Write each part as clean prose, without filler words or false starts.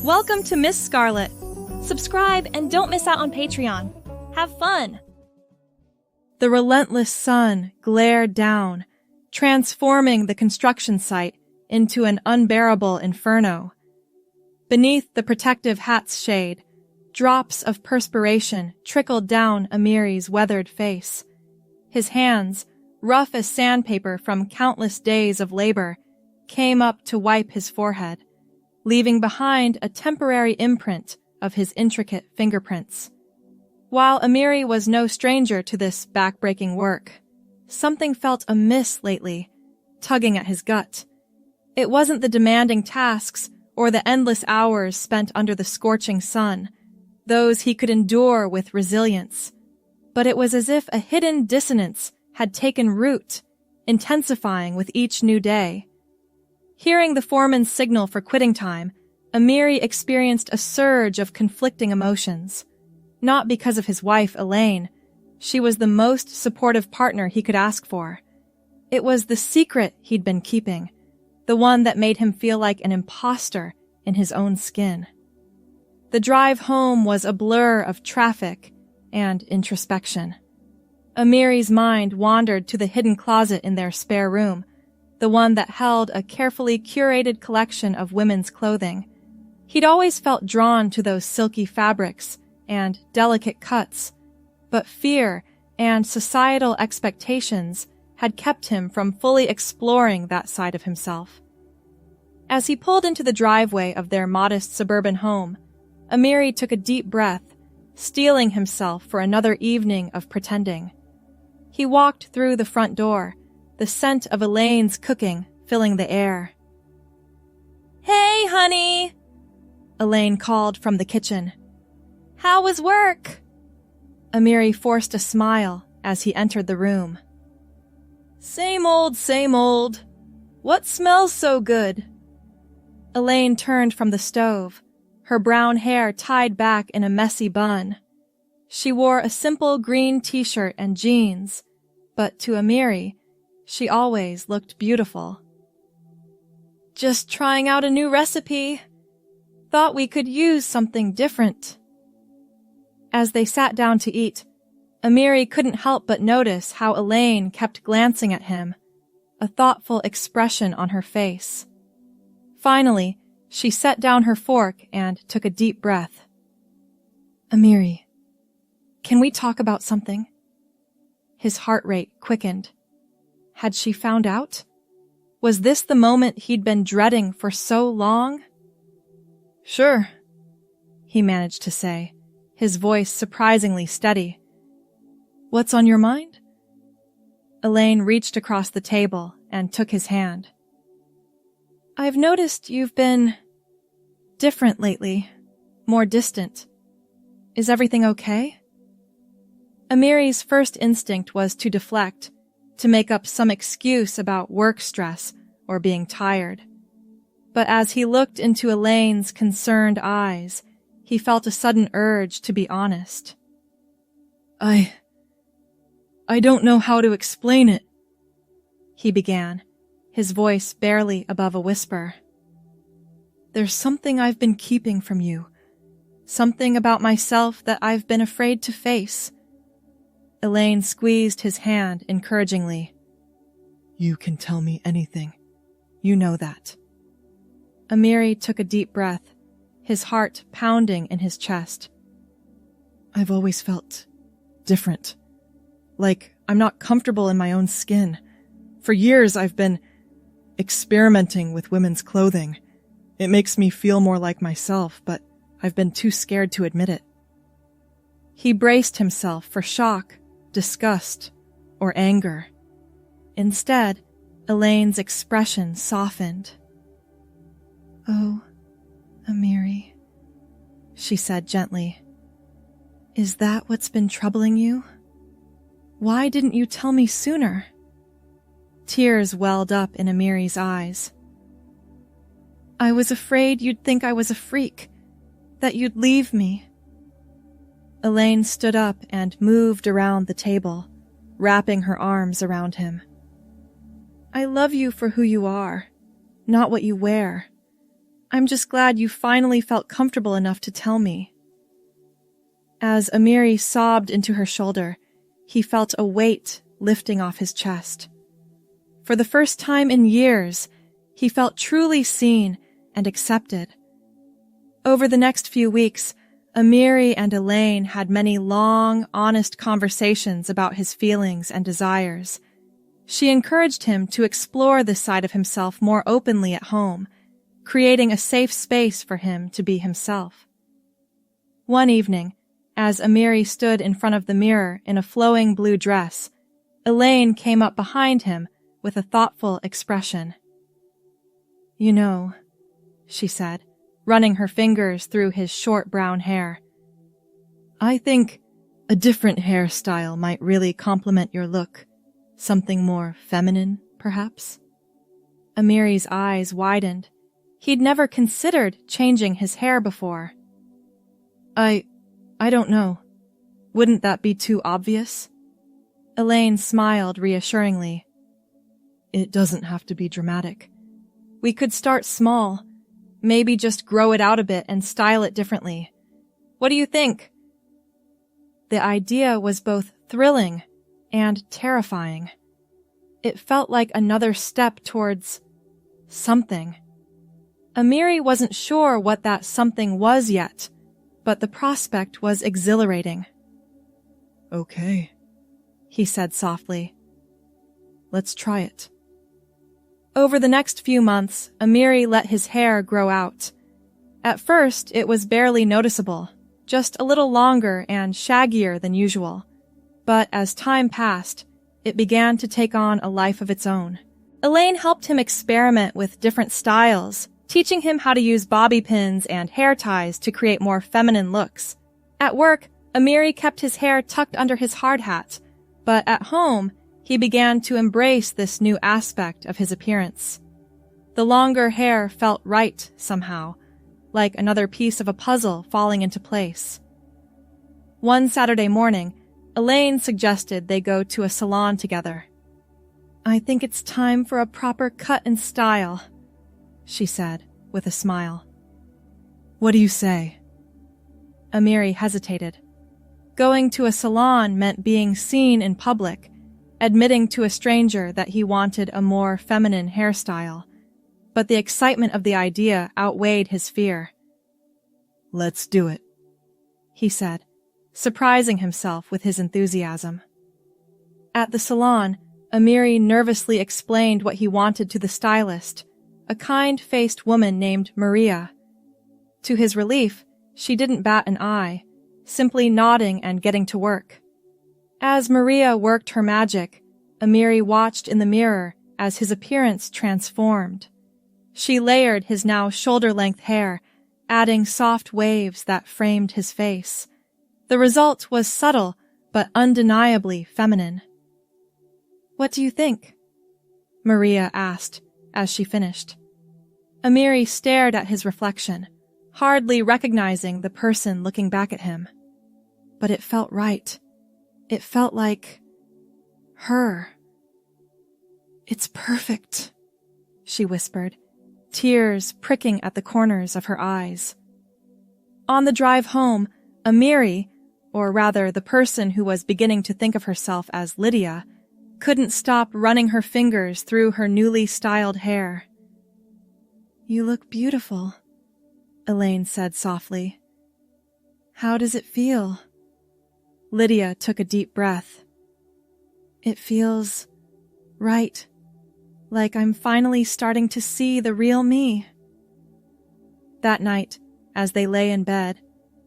Welcome to Miss Scarlett. Subscribe and don't miss out on Patreon. Have fun! The relentless sun glared down, transforming the construction site into an unbearable inferno. Beneath the protective hat's shade, drops of perspiration trickled down Amiri's weathered face. His hands, rough as sandpaper from countless days of labor, came up to wipe his forehead, leaving behind a temporary imprint of his intricate fingerprints. While Amiri was no stranger to this back-breaking work, something felt amiss lately, tugging at his gut. It wasn't the demanding tasks or the endless hours spent under the scorching sun, those he could endure with resilience, but it was as if a hidden dissonance had taken root, intensifying with each new day. Hearing the foreman's signal for quitting time, Amiri experienced a surge of conflicting emotions. Not because of his wife, Elaine. She was the most supportive partner he could ask for. It was the secret he'd been keeping, the one that made him feel like an imposter in his own skin. The drive home was a blur of traffic and introspection. Amiri's mind wandered to the hidden closet in their spare room, the one that held a carefully curated collection of women's clothing. He'd always felt drawn to those silky fabrics and delicate cuts, but fear and societal expectations had kept him from fully exploring that side of himself. As he pulled into the driveway of their modest suburban home, Amiri took a deep breath, steeling himself for another evening of pretending. He walked through the front door, the scent of Elaine's cooking filling the air. "Hey, honey!" Elaine called from the kitchen. "How was work?" Amiri forced a smile as he entered the room. Same old, same old. What smells so good?" Elaine turned from the stove, her brown hair tied back in a messy bun. She wore a simple green t-shirt and jeans, but to Amiri, she always looked beautiful. "Just trying out a new recipe. Thought we could use something different." As they sat down to eat, Amiri couldn't help but notice how Elaine kept glancing at him, a thoughtful expression on her face. Finally, she set down her fork and took a deep breath. "Amiri, can we talk about something?" His heart rate quickened. Had she found out? Was this the moment he'd been dreading for so long? "Sure," he managed to say, his voice surprisingly steady. "What's on your mind?" Elaine reached across the table and took his hand. "I've noticed you've been different lately, more distant. Is everything okay?" Amiri's first instinct was to deflect, to make up some excuse about work stress or being tired. But as he looked into Elaine's concerned eyes, he felt a sudden urge to be honest. I don't know how to explain it," he began, his voice barely above a whisper. "There's something I've been keeping from you, something about myself that I've been afraid to face." Elaine squeezed his hand encouragingly. "You can tell me anything. You know that." Amiri took a deep breath, his heart pounding in his chest. "I've always felt different. Like I'm not comfortable in my own skin. For years I've been experimenting with women's clothing. It makes me feel more like myself, but I've been too scared to admit it." He braced himself for shock, disgust, or anger. Instead, Elaine's expression softened. "Oh, Amiri," she said gently. "Is that what's been troubling you? Why didn't you tell me sooner?" Tears welled up in Amiri's eyes. "I was afraid you'd think I was a freak, that you'd leave me." Elaine stood up and moved around the table, wrapping her arms around him. "I love you for who you are, not what you wear. I'm just glad you finally felt comfortable enough to tell me." As Amiri sobbed into her shoulder, he felt a weight lifting off his chest. For the first time in years, he felt truly seen and accepted. Over the next few weeks, Amiri and Elaine had many long, honest conversations about his feelings and desires. She encouraged him to explore this side of himself more openly at home, creating a safe space for him to be himself. One evening, as Amiri stood in front of the mirror in a flowing blue dress, Elaine came up behind him with a thoughtful expression. "You know," she said, running her fingers through his short brown hair, "I think a different hairstyle might really complement your look. Something more feminine, perhaps?" Amiri's eyes widened. He'd never considered changing his hair before. I don't know. Wouldn't that be too obvious?" Elaine smiled reassuringly. "It doesn't have to be dramatic. We could start small, maybe just grow it out a bit and style it differently. What do you think?" The idea was both thrilling and terrifying. It felt like another step towards something. Amiri wasn't sure what that something was yet, but the prospect was exhilarating. "Okay," he said softly. "Let's try it." Over the next few months, Amiri let his hair grow out. At first, it was barely noticeable, just a little longer and shaggier than usual. But as time passed, it began to take on a life of its own. Elaine helped him experiment with different styles, teaching him how to use bobby pins and hair ties to create more feminine looks. At work, Amiri kept his hair tucked under his hard hat, but at home, he began to embrace this new aspect of his appearance. The longer hair felt right somehow, like another piece of a puzzle falling into place. One Saturday morning, Elaine suggested they go to a salon together. "I think it's time for a proper cut and style," she said, with a smile. "What do you say?" Amiri hesitated. Going to a salon meant being seen in public, admitting to a stranger that he wanted a more feminine hairstyle. But the excitement of the idea outweighed his fear. "Let's do it," he said, surprising himself with his enthusiasm. At the salon, Amiri nervously explained what he wanted to the stylist, a kind-faced woman named Maria. To his relief, she didn't bat an eye, simply nodding and getting to work. As Maria worked her magic, Amiri watched in the mirror as his appearance transformed. She layered his now shoulder-length hair, adding soft waves that framed his face. The result was subtle, but undeniably feminine. "What do you think?" Maria asked as she finished. Amiri stared at his reflection, hardly recognizing the person looking back at him. But it felt right. It felt like her. "It's perfect," she whispered, tears pricking at the corners of her eyes. On the drive home, Amiri, or rather the person who was beginning to think of herself as Lydia, couldn't stop running her fingers through her newly styled hair. "You look beautiful," Elaine said softly. "How does it feel?" Lydia took a deep breath. "It feels right, like I'm finally starting to see the real me." That night, as they lay in bed,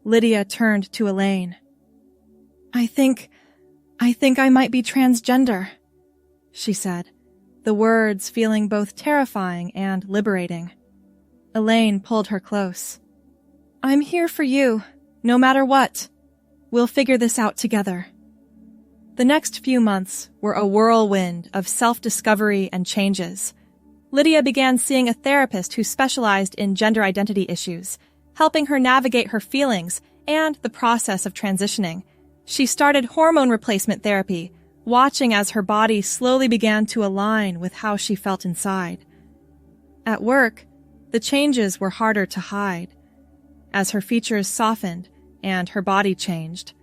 Lydia turned to Elaine. I think I might be transgender," she said, the words feeling both terrifying and liberating. Elaine pulled her close. "I'm here for you, no matter what. We'll figure this out together." The next few months were a whirlwind of self-discovery and changes. Lydia began seeing a therapist who specialized in gender identity issues, helping her navigate her feelings and the process of transitioning. She started hormone replacement therapy, watching as her body slowly began to align with how she felt inside. At work, The changes were harder to hide. As her features softened and her body changed,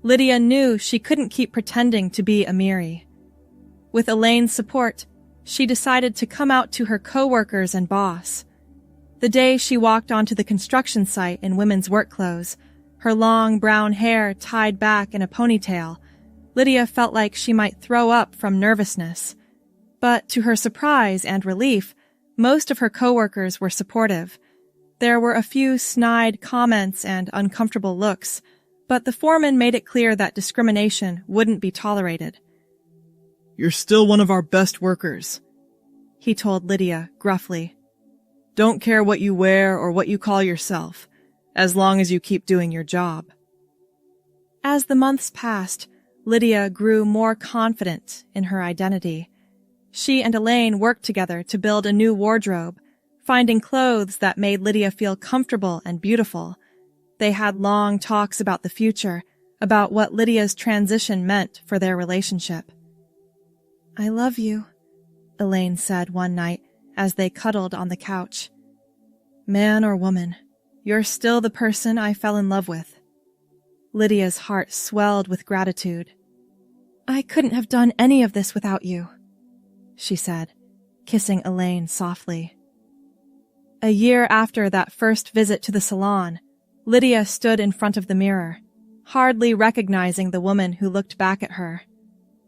Lydia knew she couldn't keep pretending to be Amiri. With Elaine's support, she decided to come out to her coworkers and boss. The day she walked onto the construction site in women's work clothes, her long brown hair tied back in a ponytail, Lydia felt like she might throw up from nervousness. But to her surprise and relief, most of her coworkers were supportive. There were a few snide comments and uncomfortable looks, but the foreman made it clear that discrimination wouldn't be tolerated. "You're still one of our best workers," he told Lydia gruffly. "Don't care what you wear or what you call yourself, as long as you keep doing your job." As the months passed, Lydia grew more confident in her identity. She and Elaine worked together to build a new wardrobe, finding clothes that made Lydia feel comfortable and beautiful. They had long talks about the future, about what Lydia's transition meant for their relationship. "I love you," Elaine said one night as they cuddled on the couch. "Man or woman, you're still the person I fell in love with." Lydia's heart swelled with gratitude. "I couldn't have done any of this without you," she said, kissing Elaine softly. A year after that first visit to the salon, Lydia stood in front of the mirror, hardly recognizing the woman who looked back at her.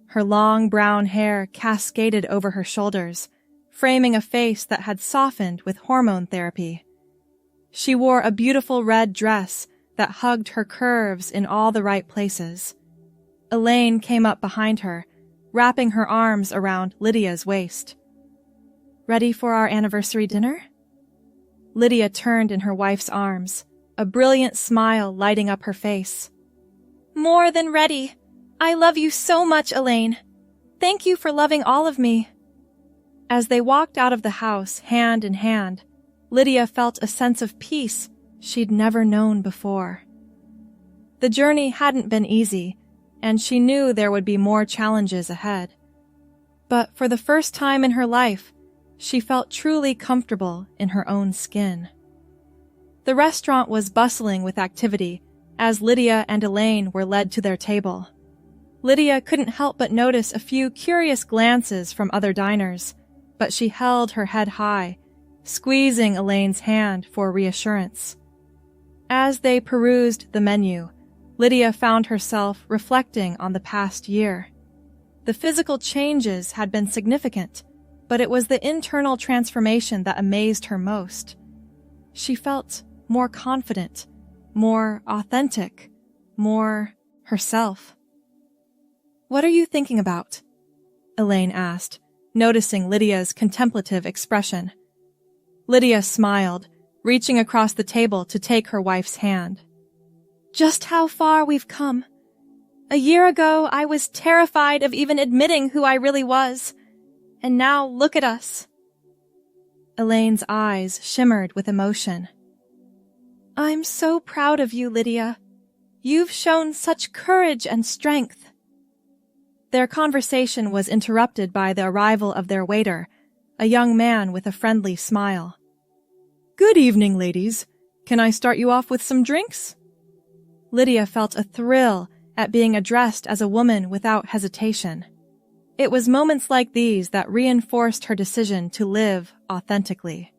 Her long brown hair cascaded over her shoulders, framing a face that had softened with hormone therapy. She wore a beautiful red dress that hugged her curves in all the right places. Elaine came up behind her, wrapping her arms around Lydia's waist. "Ready for our anniversary dinner?" Lydia turned in her wife's arms, a brilliant smile lighting up her face. "More than ready. I love you so much, Elaine. Thank you for loving all of me." As they walked out of the house, hand in hand, Lydia felt a sense of peace she'd never known before. The journey hadn't been easy, and she knew there would be more challenges ahead. But for the first time in her life, she felt truly comfortable in her own skin. The restaurant was bustling with activity as Lydia and Elaine were led to their table. Lydia couldn't help but notice a few curious glances from other diners, but she held her head high, squeezing Elaine's hand for reassurance. As they perused the menu, Lydia found herself reflecting on the past year. The physical changes had been significant, but it was the internal transformation that amazed her most. She felt more confident, more authentic, more herself. "What are you thinking about?" Elaine asked, noticing Lydia's contemplative expression. Lydia smiled, reaching across the table to take her wife's hand. "Just how far we've come. A year ago, I was terrified of even admitting who I really was. And now look at us." Elaine's eyes shimmered with emotion. "I'm so proud of you, Lydia. You've shown such courage and strength." Their conversation was interrupted by the arrival of their waiter, a young man with a friendly smile. "Good evening, ladies. Can I start you off with some drinks?" Lydia felt a thrill at being addressed as a woman without hesitation. It was moments like these that reinforced her decision to live authentically.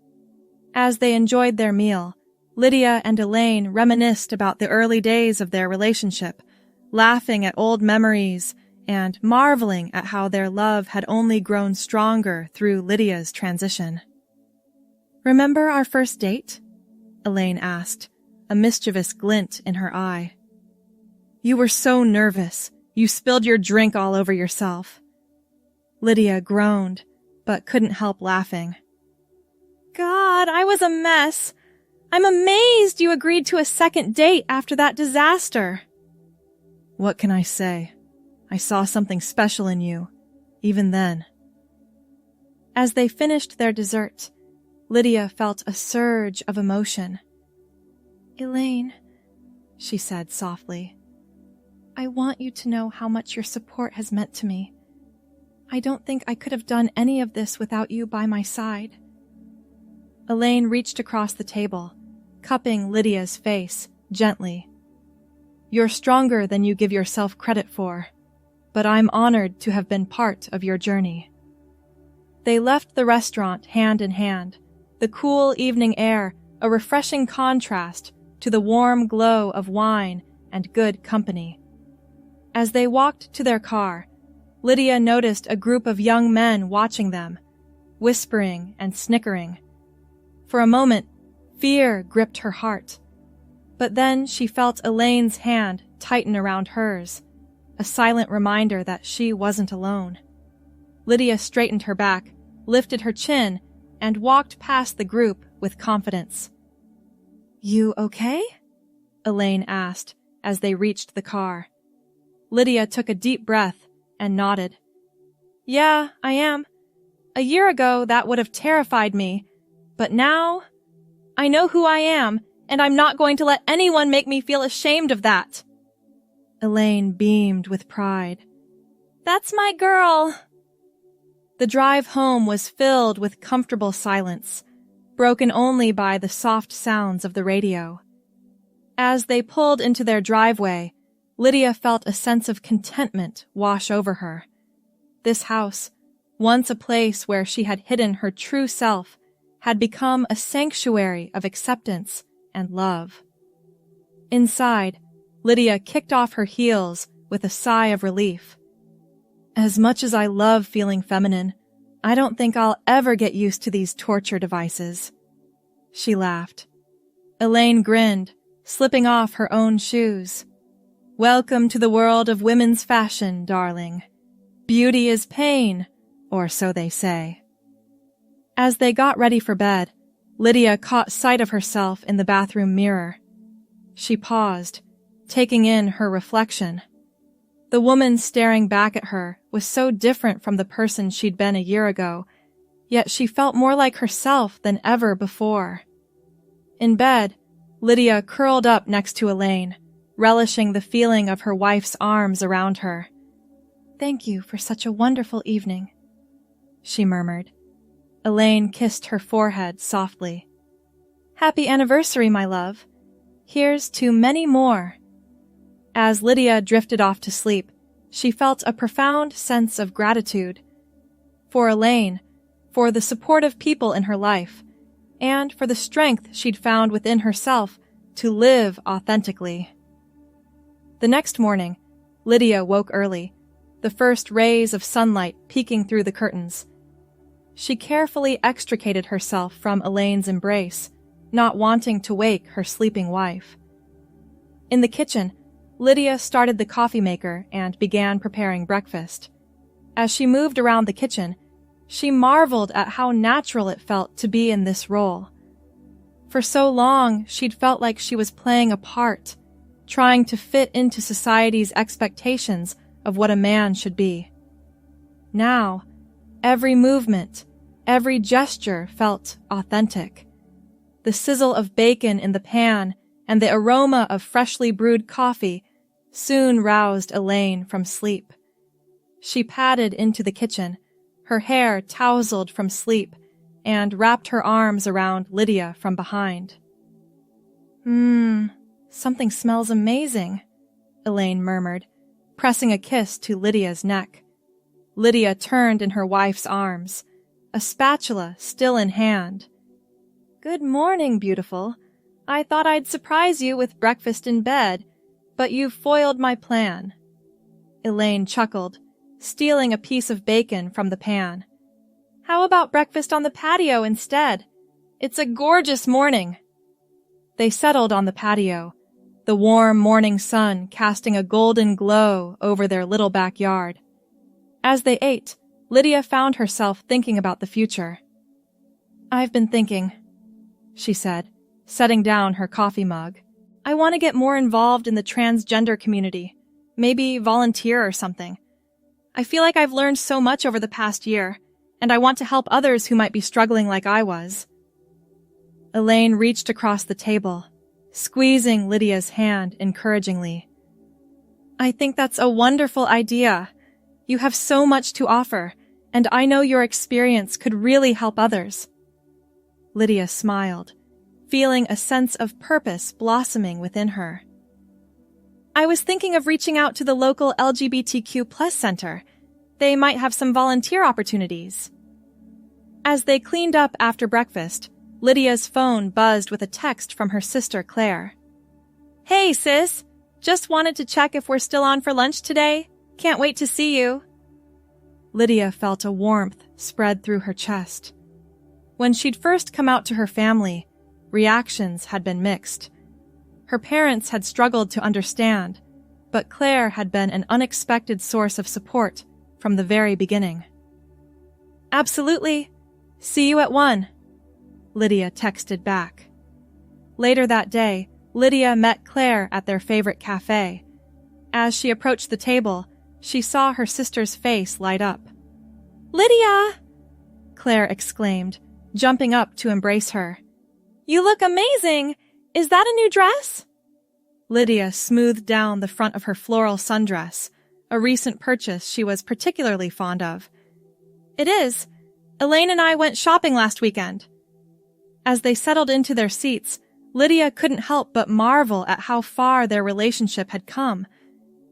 As they enjoyed their meal, Lydia and Elaine reminisced about the early days of their relationship, laughing at old memories and marveling at how their love had only grown stronger through Lydia's transition. "Remember our first date?" Elaine asked, a mischievous glint in her eye. "You were so nervous. You spilled your drink all over yourself." Lydia groaned, but couldn't help laughing. "God, I was a mess. I'm amazed you agreed to a second date after that disaster." "What can I say? I saw something special in you, even then." As they finished their dessert, Lydia felt a surge of emotion. "Elaine," she said softly, "I want you to know how much your support has meant to me. I don't think I could have done any of this without you by my side." Elaine reached across the table, cupping Lydia's face gently. "You're stronger than you give yourself credit for, but I'm honored to have been part of your journey." They left the restaurant hand in hand, the cool evening air a refreshing contrast to the warm glow of wine and good company. As they walked to their car, Lydia noticed a group of young men watching them, whispering and snickering. For a moment, fear gripped her heart. But then she felt Elaine's hand tighten around hers, a silent reminder that she wasn't alone. Lydia straightened her back, lifted her chin, and walked past the group with confidence. "You okay?" Elaine asked as they reached the car. Lydia took a deep breath and nodded. "Yeah, I am. A year ago, that would have terrified me, but now I know who I am, and I'm not going to let anyone make me feel ashamed of that." Elaine beamed with pride. "That's my girl." The drive home was filled with comfortable silence, broken only by the soft sounds of the radio. As they pulled into their driveway, Lydia felt a sense of contentment wash over her. This house, once a place where she had hidden her true self, had become a sanctuary of acceptance and love. Inside, Lydia kicked off her heels with a sigh of relief. "As much as I love feeling feminine, I don't think I'll ever get used to these torture devices." She laughed. Elaine grinned, slipping off her own shoes. "Welcome to the world of women's fashion, darling. Beauty is pain, or so they say." As they got ready for bed, Lydia caught sight of herself in the bathroom mirror. She paused, taking in her reflection. The woman staring back at her was so different from the person she'd been a year ago, yet she felt more like herself than ever before. In bed, Lydia curled up next to Elaine, relishing the feeling of her wife's arms around her. "Thank you for such a wonderful evening," she murmured. Elaine kissed her forehead softly. "Happy anniversary, my love. Here's to many more." As Lydia drifted off to sleep, she felt a profound sense of gratitude. For Elaine, for the supportive people in her life, and for the strength she'd found within herself to live authentically. The next morning, Lydia woke early, the first rays of sunlight peeking through the curtains. She carefully extricated herself from Elaine's embrace, not wanting to wake her sleeping wife. In the kitchen, Lydia started the coffee maker and began preparing breakfast. As she moved around the kitchen, she marveled at how natural it felt to be in this role. For so long, she'd felt like she was playing a part, trying to fit into society's expectations of what a man should be. Now, every movement, every gesture felt authentic. The sizzle of bacon in the pan and the aroma of freshly brewed coffee soon roused Elaine from sleep. She padded into the kitchen, her hair tousled from sleep, and wrapped her arms around Lydia from behind. Something smells amazing," Elaine murmured, pressing a kiss to Lydia's neck. Lydia turned in her wife's arms, a spatula still in hand. "Good morning, beautiful. I thought I'd surprise you with breakfast in bed, but you've foiled my plan." Elaine chuckled, stealing a piece of bacon from the pan. "How about breakfast on the patio instead? It's a gorgeous morning." They settled on the patio, the warm morning sun casting a golden glow over their little backyard. As they ate, Lydia found herself thinking about the future. "I've been thinking," she said, setting down her coffee mug. "I want to get more involved in the transgender community, maybe volunteer or something. I feel like I've learned so much over the past year, and I want to help others who might be struggling like I was." Elaine reached across the table, squeezing Lydia's hand encouragingly. "I think that's a wonderful idea. You have so much to offer, and I know your experience could really help others." Lydia smiled, feeling a sense of purpose blossoming within her. I was thinking of reaching out to the local LGBTQ+ center. They might have some volunteer opportunities. As they cleaned up after breakfast, Lydia's phone buzzed with a text from her sister Claire. Hey, sis! Just wanted to check if we're still on for lunch today. Can't wait to see you. Lydia felt a warmth spread through her chest. When she'd first come out to her family, reactions had been mixed. Her parents had struggled to understand, but Claire had been an unexpected source of support from the very beginning. Absolutely. See you at 1. Lydia texted back. Later that day, Lydia met Claire at their favorite cafe. As she approached the table, she saw her sister's face light up. Lydia! Claire exclaimed, jumping up to embrace her. You look amazing! Is that a new dress? Lydia smoothed down the front of her floral sundress, a recent purchase she was particularly fond of. It is. Elaine and I went shopping last weekend. As they settled into their seats, Lydia couldn't help but marvel at how far their relationship had come.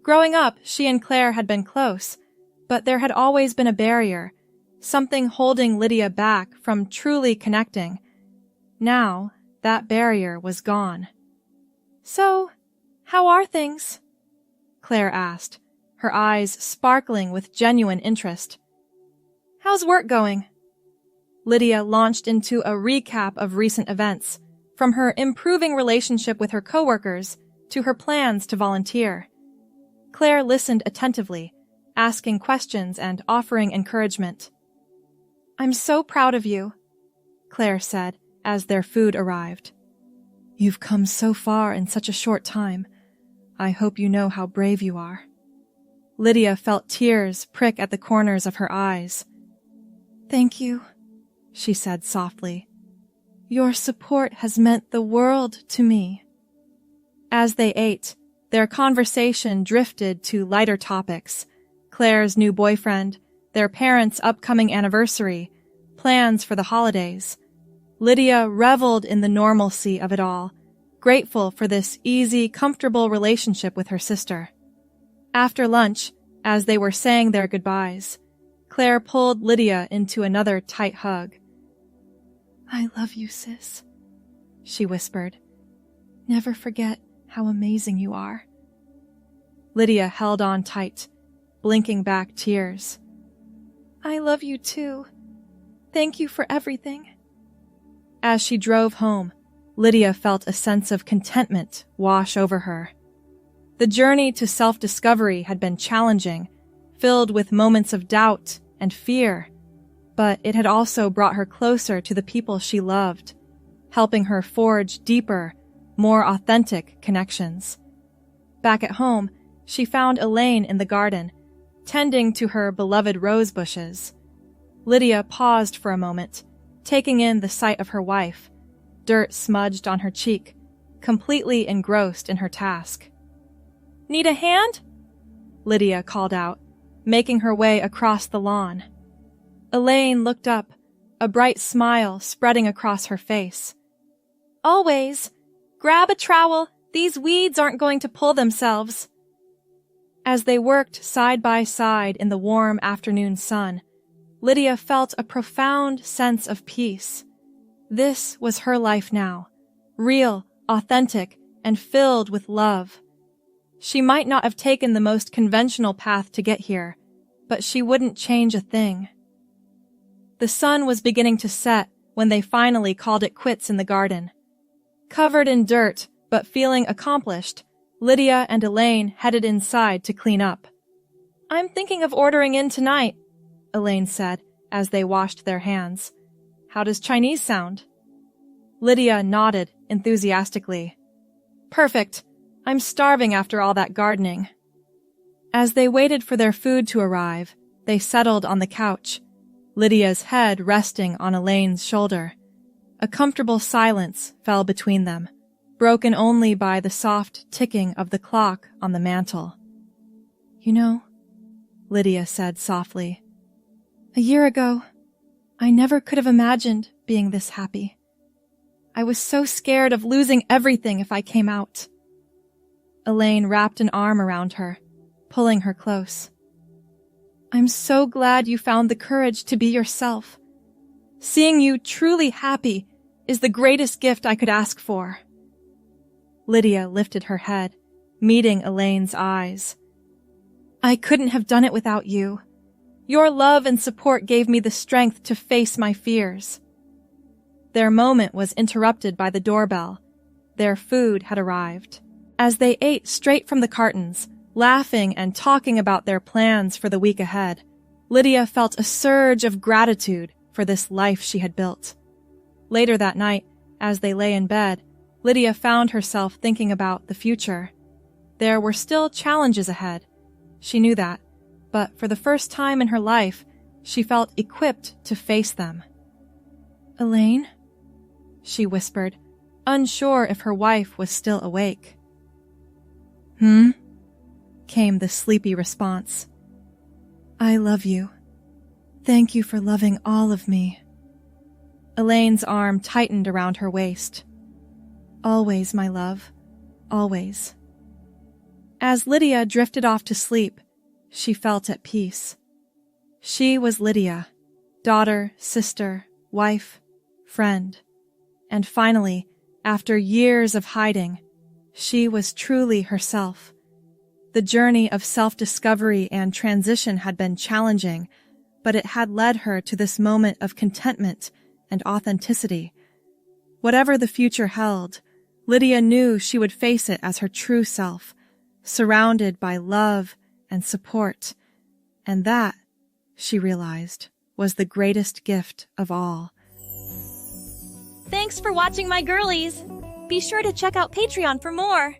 Growing up, she and Claire had been close, but there had always been a barrier, something holding Lydia back from truly connecting. Now, that barrier was gone. So, how are things? Claire asked, her eyes sparkling with genuine interest. How's work going? Lydia launched into a recap of recent events, from her improving relationship with her coworkers to her plans to volunteer. Claire listened attentively, asking questions and offering encouragement. I'm so proud of you, Claire said as their food arrived. You've come so far in such a short time. I hope you know how brave you are. Lydia felt tears prick at the corners of her eyes. Thank you, she said softly. Your support has meant the world to me. As they ate, their conversation drifted to lighter topics. Claire's new boyfriend, their parents' upcoming anniversary, plans for the holidays. Lydia reveled in the normalcy of it all, grateful for this easy, comfortable relationship with her sister. After lunch, as they were saying their goodbyes, Claire pulled Lydia into another tight hug. I love you, sis, she whispered. Never forget how amazing you are. Lydia held on tight, blinking back tears. I love you too. Thank you for everything. As she drove home, Lydia felt a sense of contentment wash over her. The journey to self-discovery had been challenging, filled with moments of doubt and fear, but it had also brought her closer to the people she loved, helping her forge deeper, more authentic connections. Back at home, she found Elaine in the garden, tending to her beloved rose bushes. Lydia paused for a moment, taking in the sight of her wife, dirt smudged on her cheek, completely engrossed in her task. Need a hand? Lydia called out, making her way across the lawn. Elaine looked up, a bright smile spreading across her face. Always. Grab a trowel. These weeds aren't going to pull themselves. As they worked side by side in the warm afternoon sun, Lydia felt a profound sense of peace. This was her life now, real, authentic, and filled with love. She might not have taken the most conventional path to get here, but she wouldn't change a thing. The sun was beginning to set when they finally called it quits in the garden. Covered in dirt, but feeling accomplished, Lydia and Elaine headed inside to clean up. I'm thinking of ordering in tonight, Elaine said as they washed their hands. How does Chinese sound? Lydia nodded enthusiastically. Perfect. I'm starving after all that gardening. As they waited for their food to arrive, they settled on the couch, Lydia's head resting on Elaine's shoulder. A comfortable silence fell between them, broken only by the soft ticking of the clock on the mantel. You know, Lydia said softly, a year ago, I never could have imagined being this happy. I was so scared of losing everything if I came out. Elaine wrapped an arm around her, pulling her close. I'm so glad you found the courage to be yourself. Seeing you truly happy is the greatest gift I could ask for. Lydia lifted her head, meeting Elaine's eyes. I couldn't have done it without you. Your love and support gave me the strength to face my fears. Their moment was interrupted by the doorbell. Their food had arrived. As they ate straight from the cartons, laughing and talking about their plans for the week ahead, Lydia felt a surge of gratitude for this life she had built. Later that night, as they lay in bed, Lydia found herself thinking about the future. There were still challenges ahead. She knew that, but for the first time in her life, she felt equipped to face them. Elaine? She whispered, unsure if her wife was still awake. Came the sleepy response. I love you. Thank you for loving all of me. Elaine's arm tightened around her waist. Always, my love. Always. As Lydia drifted off to sleep, she felt at peace. She was Lydia, daughter, sister, wife, friend. And finally, after years of hiding, she was truly herself. The journey of self-discovery and transition had been challenging, but it had led her to this moment of contentment and authenticity. Whatever the future held, Lydia knew she would face it as her true self, surrounded by love and support. And that, she realized, was the greatest gift of all. Thanks for watching, my girlies. Be sure to check out Patreon for more.